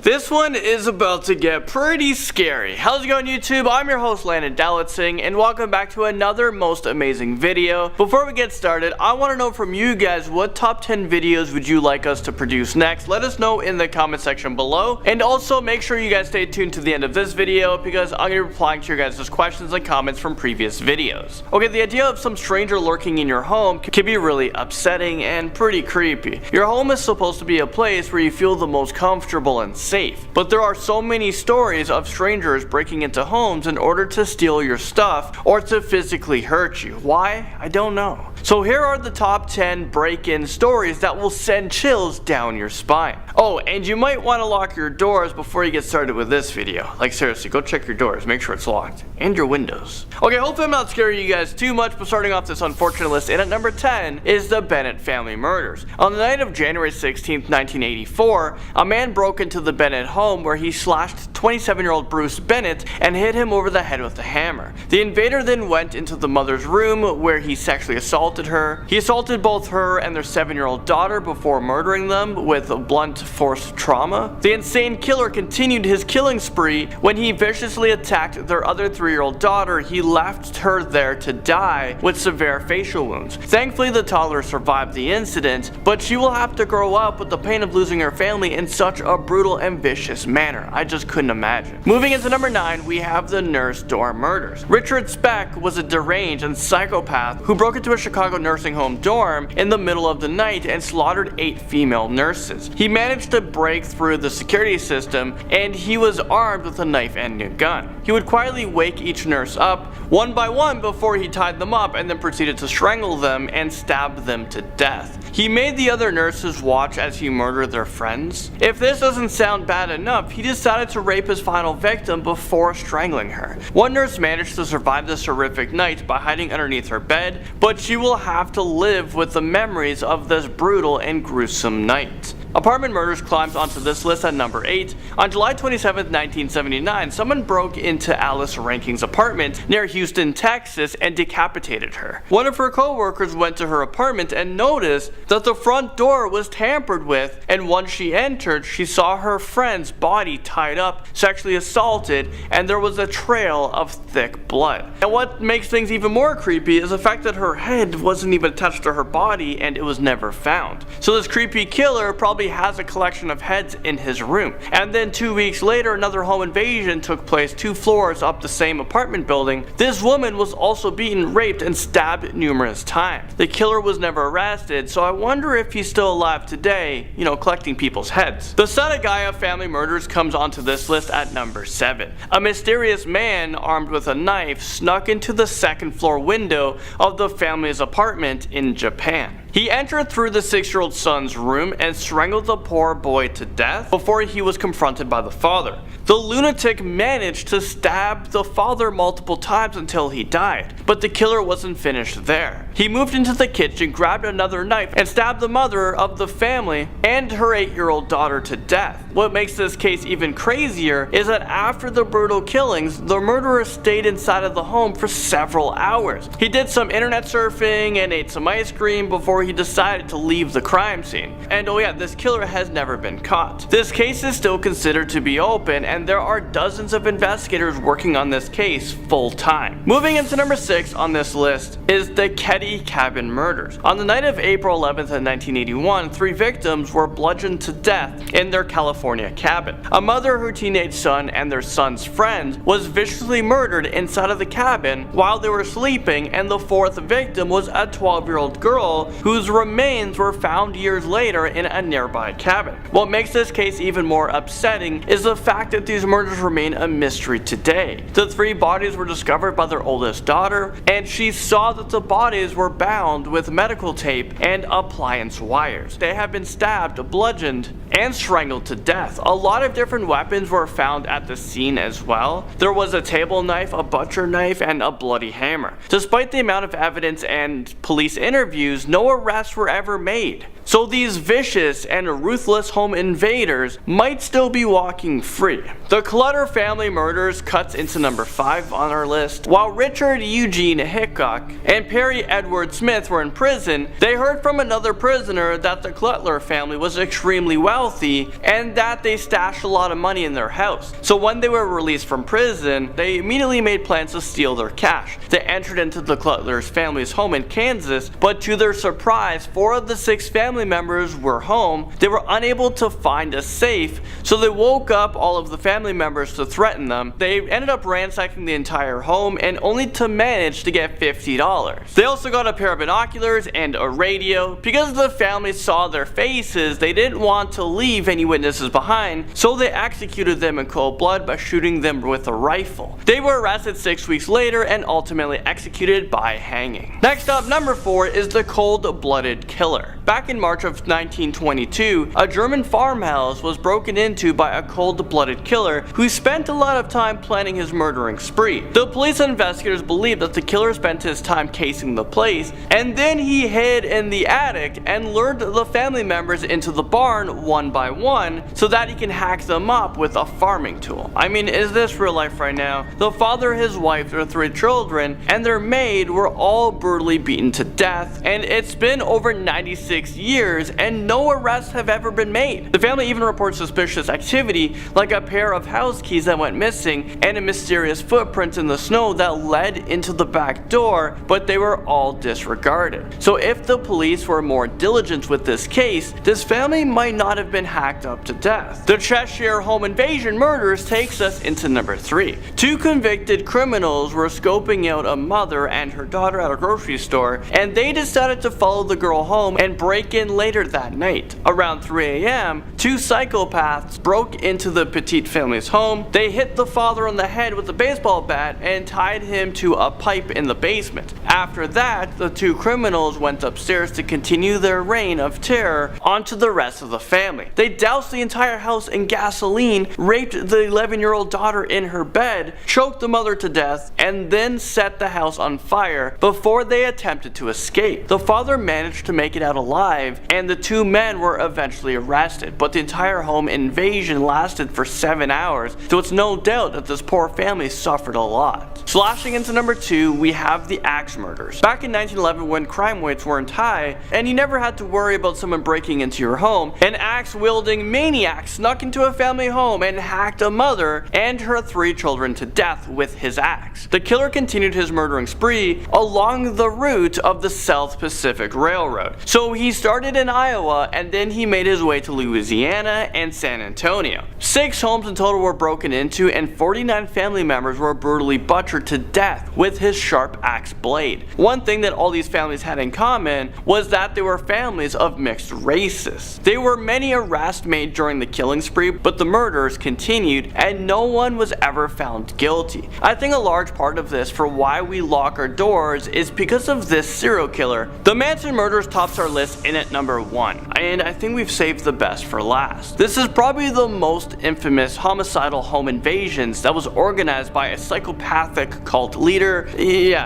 This one is about to get pretty scary. How's it going, YouTube? I'm your host, Landon Dowlatsingh, and welcome back to another most amazing video. Before we get started, I want to know from you guys, what top 10 videos would you like us to produce next? Let us know in the comment section below, and also make sure you guys stay tuned to the end of this video because I'm going to be replying to your guys' questions and comments from previous videos. Okay, the idea of some stranger lurking in your home can be really upsetting and pretty creepy. Your home is supposed to be a place where you feel the most comfortable and safe. But there are so many stories of strangers breaking into homes in order to steal your stuff or to physically hurt you. Why? I don't know. So here are the top 10 break-in stories that will send chills down your spine. Oh, and you might want to lock your doors before you get started with this video. Like seriously, go check your doors, make sure it's locked. And your windows. Okay, hopefully I'm not scaring you guys too much, but starting off this unfortunate list, and at number 10 is the Bennett family murders. On the night of January 16th, 1984, a man broke into the Bennett home where he slashed 27-year-old Bruce Bennett and hit him over the head with a hammer. The invader then went into the mother's room where he sexually assaulted her. He assaulted both her and their 7-year-old daughter before murdering them with blunt force trauma. The insane killer continued his killing spree when he viciously attacked their other 3-year-old daughter. He left her there to die with severe facial wounds. Thankfully, the toddler survived the incident, but she will have to grow up with the pain of losing her family in such a brutal and vicious manner. I just couldn't imagine. Moving into number 9, we have the nurse dorm murders. Richard Speck was a deranged and psychopath who broke into a Chicago nursing home dorm in the middle of the night and slaughtered 8 female nurses. He managed to break through the security system, and he was armed with a knife and a gun. He would quietly wake each nurse up one by one before he tied them up and then proceeded to strangle them and stab them to death. He made the other nurses watch as he murdered their friends. If this doesn't sound bad enough, he decided to rape his final victim before strangling her. One nurse managed to survive this horrific night by hiding underneath her bed, but she will have to live with the memories of this brutal and gruesome night. Apartment murders climbs onto this list at number 8. On July 27, 1979, someone broke into Alice Ranking's apartment near Houston, Texas and decapitated her. One of her co-workers went to her apartment and noticed that the front door was tampered with, and once she entered, she saw her friend's body tied up, sexually assaulted, and there was a trail of thick blood. And what makes things even more creepy is the fact that her head wasn't even attached to her body and it was never found. So this creepy killer probably has a collection of heads in his room. And then 2 weeks later, another home invasion took place 2 floors up the same apartment building. This woman was also beaten, raped, and stabbed numerous times. The killer was never arrested, so I wonder if he's still alive today, collecting people's heads. The Sadegaya family murders comes onto this list at number 7. A mysterious man armed with a knife snuck into the 2nd floor window of the family's apartment in Japan. He entered through the 6-year-old son's room and strangled the poor boy to death before he was confronted by the father. The lunatic managed to stab the father multiple times until he died, but the killer wasn't finished there. He moved into the kitchen, grabbed another knife, and stabbed the mother of the family and her 8-year-old daughter to death. What makes this case even crazier is that after the brutal killings, the murderer stayed inside of the home for several hours. He did some internet surfing and ate some ice cream before he decided to leave the crime scene. And oh yeah, this killer has never been caught. This case is still considered to be open, and there are dozens of investigators working on this case full time. Moving into number 6 on this list is the Ketty cabin murders. On the night of April 11th, 1981, 3 victims were bludgeoned to death in their California cabin. A mother, her teenage son, and their son's friend was viciously murdered inside of the cabin while they were sleeping, and the 4th victim was a 12-year-old girl whose remains were found years later in a nearby cabin. What makes this case even more upsetting is the fact that these murders remain a mystery today. The 3 bodies were discovered by their oldest daughter, and she saw that the bodies were bound with medical tape and appliance wires. They have been stabbed, bludgeoned, and strangled to death. A lot of different weapons were found at the scene as well. There was a table knife, a butcher knife, and a bloody hammer. Despite the amount of evidence and police interviews, no arrests were ever made. So these vicious and ruthless home invaders might still be walking free. The Clutter family murders cuts into number 5 on our list. While Richard Eugene Hickok and Perry Edward Smith were in prison, they heard from another prisoner that the Clutter family was extremely wealthy and that they stashed a lot of money in their house. So when they were released from prison, they immediately made plans to steal their cash. They entered into the Clutter's family's home in Kansas, but to their surprise, 4 of the 6 family members were home. They were unable to find a safe, so they woke up all of the family members to threaten them. They ended up ransacking the entire home and only to manage to get $50. They also got a pair of binoculars and a radio. Because the family saw their faces, they didn't want to leave any witnesses behind, so they executed them in cold blood by shooting them with a rifle. They were arrested 6 weeks later and ultimately executed by hanging. Next up, number 4 is the cold-blooded killer. Back in March of 1922, a German farmhouse was broken into by a cold-blooded killer who spent a lot of time planning his murdering spree. The police investigators believe that the killer spent his time casing the place, and then he hid in the attic and lured the family members into the barn one by one so that he can hack them up with a farming tool. I mean, is this real life right now? The father, his wife, their 3 children, and their maid were all brutally beaten to death, and it's been over 96 years and no arrests have ever been made. The family even reports suspicious activity like a pair of house keys that went missing and a mysterious footprint in the snow that led into the back door, but they were all disregarded. So if the police were more diligent with this case, this family might not have been hacked up to death. The Cheshire home invasion murders takes us into number 3. 2 convicted criminals were scoping out a mother and her daughter at a grocery store, and they decided to follow the girl home and break in later that night. Around 3 a.m., 2 psychopaths broke into the Petite family's home. They hit the father on the head with a baseball bat and tied him to a pipe in the basement. After that, the 2 criminals went upstairs to continue their reign of terror onto the rest of the family. They doused the entire house in gasoline, raped the 11-year-old daughter in her bed, choked the mother to death, and then set the house on fire before they attempted to escape. The father managed to make it out alive, and the 2 men were eventually arrested, but the entire home invasion lasted for 7 hours, so it's no doubt that this poor family suffered a lot. Slashing into number 2, we have the axe murders. Back in 1911, when crime rates weren't high, and you never had to worry about someone breaking into your home, an axe-wielding maniac snuck into a family home and hacked a mother and her 3 children to death with his axe. The killer continued his murdering spree along the route of the South Pacific Railroad. So he started in Iowa and then he made his way to Louisiana and San Antonio. 6 homes in total were broken into and 49 family members were brutally butchered to death with his sharp axe blade. One thing that all these families had in common was that they were families of mixed races. There were many arrests made during the killing spree, but the murders continued and no one was ever found guilty. I think a large part of this for why we lock our doors is because of this serial killer. The Manson murders tops our list in at number 1, and I think we've saved the best for last. This is probably the most infamous homicidal home invasions that was organized by a psychopathic cult leader,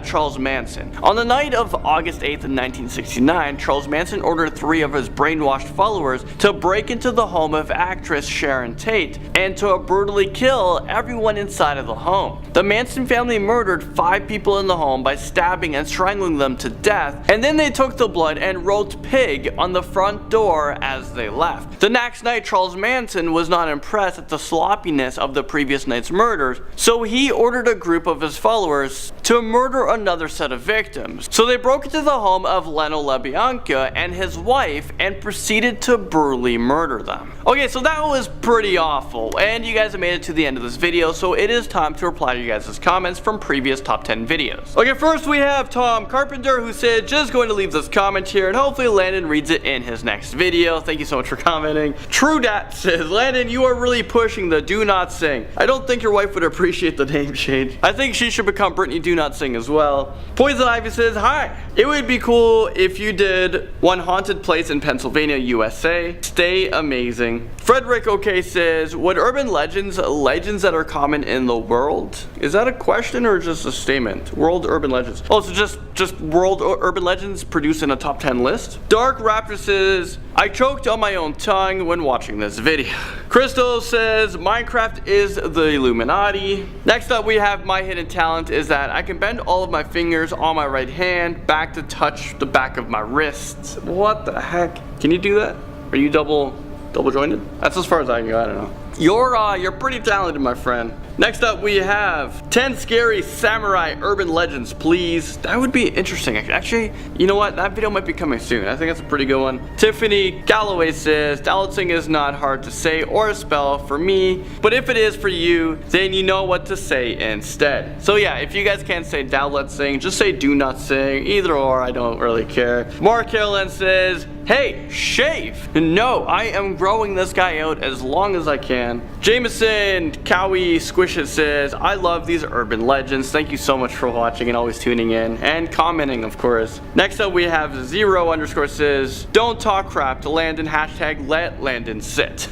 Charles Manson. On the night of August 8th, 1969, Charles Manson ordered 3 of his brainwashed followers to break into the home of actress Sharon Tate and to brutally kill everyone inside of the home. The Manson family murdered 5 people in the home by stabbing and strangling them to death, and then they took the blood and wrote "pig" on the front door as they left. The next night, Charles Manson was not impressed at the sloppiness of the previous night's murders, so he ordered a group of his followers to murder another set of victims. So they broke into the home of Leno LaBianca and his wife and proceeded to brutally murder them. Okay, so that was pretty awful, and you guys have made it to the end of this video, so it is time to reply to you guys' comments from previous top 10 videos. Okay, first we have Tom Carpenter, who said, just going to leave this comment here, and hopefully Landon reads it in his next video. Thank you so much for commenting. True Dat says, Landon, you are really pushing the do not sing. I don't think your wife would appreciate the name change. I think think she should become Brittany Do Not Sing as well. Poison Ivy says, hi. It would be cool if you did one haunted place in Pennsylvania, USA. Stay amazing. Frederick OK says, would urban legends that are common in the world? Is that a question or just a statement? World urban legends. Oh, so just world urban legends produced in a top 10 list? Dark Raptor says, I choked on my own tongue when watching this video. Crystal says, Minecraft is the Illuminati. Next up we have my hidden talent is that I can bend all of my fingers on my right hand back to touch the back of my wrists. What the heck? Can you do that? Are you double jointed? That's as far as I can go, I don't know. You're pretty talented, my friend. Next up we have 10 scary samurai urban legends, please. That would be interesting. Actually, you know what? That video might be coming soon. I think that's a pretty good one. Tiffany Galloway says, Dowlatsingh is not hard to say or spell for me, but if it is for you, then you know what to say instead. So yeah, if you guys can't say Dowlatsingh, just say Do Not Sing. Either or, I don't really care. Mark Carolyn says, hey, shave. No, I am growing this guy out as long as I can. Jameson Cowie Squish It says, I love these urban legends. Thank you so much for watching and always tuning in and commenting, of course. Next up we have 0_ says, don't talk crap to Landon, hashtag let Landon sit.